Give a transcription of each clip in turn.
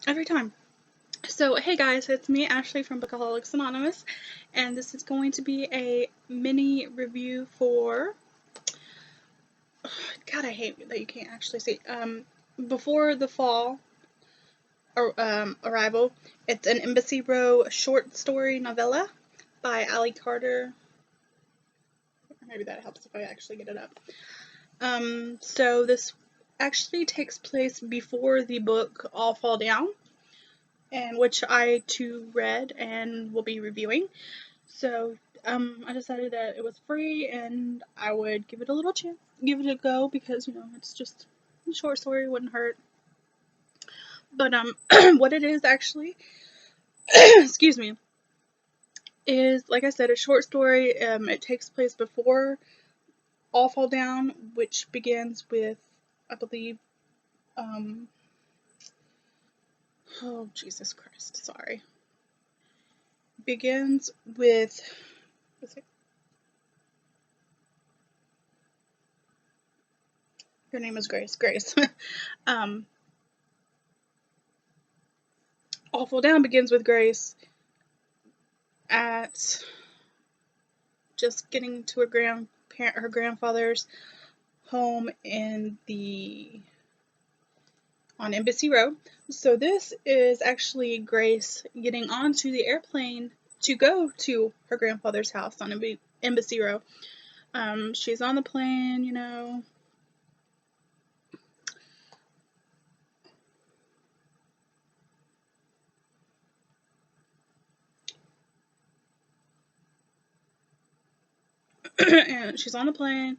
every time. So, hey guys, it's me, Ashley from Bookaholics Anonymous, and this is going to be a mini review for. God, I hate that you can't actually see. Before the fall arrival, it's an Embassy Row short story novella by Ali Carter. Maybe that helps if I actually get it up. So this actually takes place before the book All Fall Down, and which I too read and will be reviewing. So I decided that it was free and I would give it a little chance, give it a go because it's just a short story, wouldn't hurt. But what it is actually, excuse me, is like I said, a short story. It takes place before All Fall Down, which begins with, I believe, um, oh Jesus Christ, sorry, begins with. Her name is Grace. Grace. um, All Fall Down begins with Grace at just getting to her grandfather's home on Embassy Row. So this is actually Grace getting onto the airplane to go to her grandfather's house on Embassy Row. She's on the plane, and she's on the plane.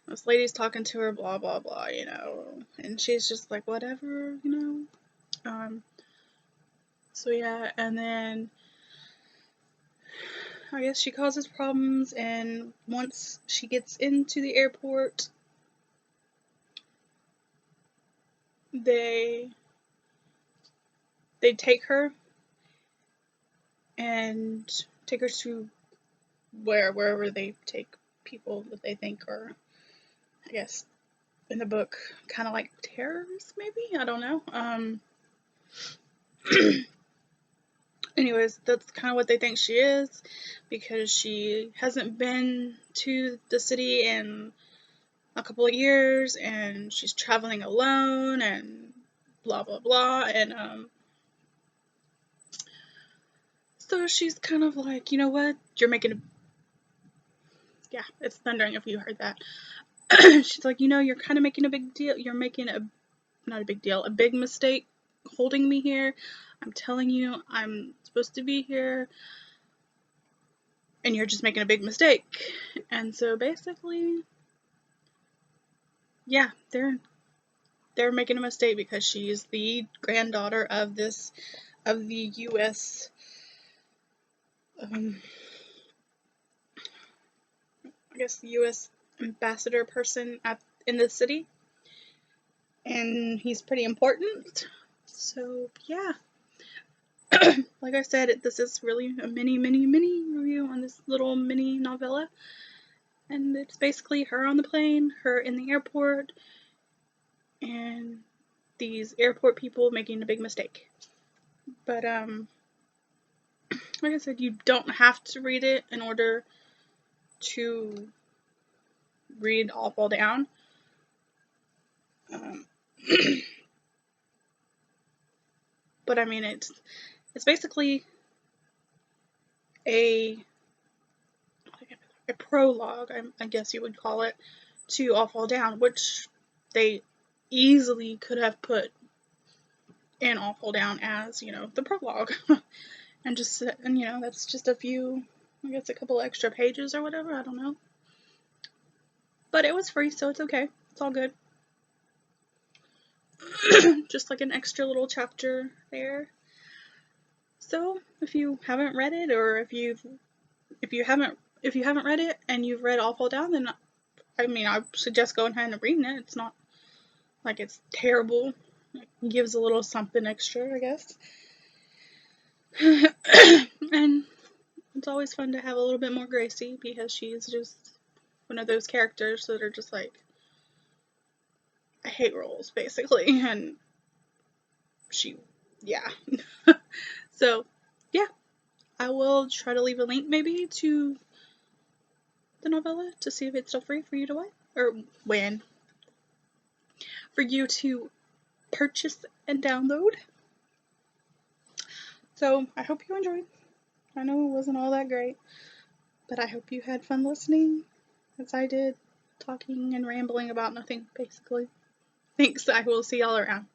This lady's talking to her, blah blah blah, and she's just like, whatever. So yeah, and then I guess she causes problems, and once she gets into the airport, they take her and take her to wherever they take people that they think are, I guess, in the book, kind of like terrorists, maybe? I don't know. Anyways, that's kind of what they think she is, because she hasn't been to the city in a couple of years, and she's traveling alone, and blah blah blah, and so she's kind of like, you know what, you're making a, yeah, it's thundering if you heard that. She's like, you're kind of making a big deal, you're making not a big deal, a big mistake holding me here. I'm telling you, I'm supposed to be here, and you're just making a big mistake. And so basically, yeah, they're making a mistake because she's the granddaughter of the U.S. I guess the U.S. ambassador person in the city, and he's pretty important. So yeah, like I said, this is really a mini review on this little mini novella, and it's basically her on the plane, her in the airport, and these airport people making a big mistake. But like I said, you don't have to read it in order to read All Fall Down. But I mean, it's basically a prologue, I guess you would call it, to All Fall Down, which they easily could have put in All Fall Down as, the prologue. and that's just a few, I guess a couple extra pages or whatever, I don't know. But it was free, so it's okay. It's all good. Just like an extra little chapter there. So if you haven't read it, or if you haven't read it and you've read All Fall Down, then I suggest going ahead and reading it. It's not like it's terrible. It gives a little something extra, I guess. And it's always fun to have a little bit more Gracie, because she's just one of those characters that are just like, I hate roles, basically, and she yeah. So, yeah, I will try to leave a link maybe to the novella to see if it's still free for you to for you to purchase and download. So, I hope you enjoyed. I know it wasn't all that great, but I hope you had fun listening, as I did, talking and rambling about nothing, basically. Thanks, I will see y'all around.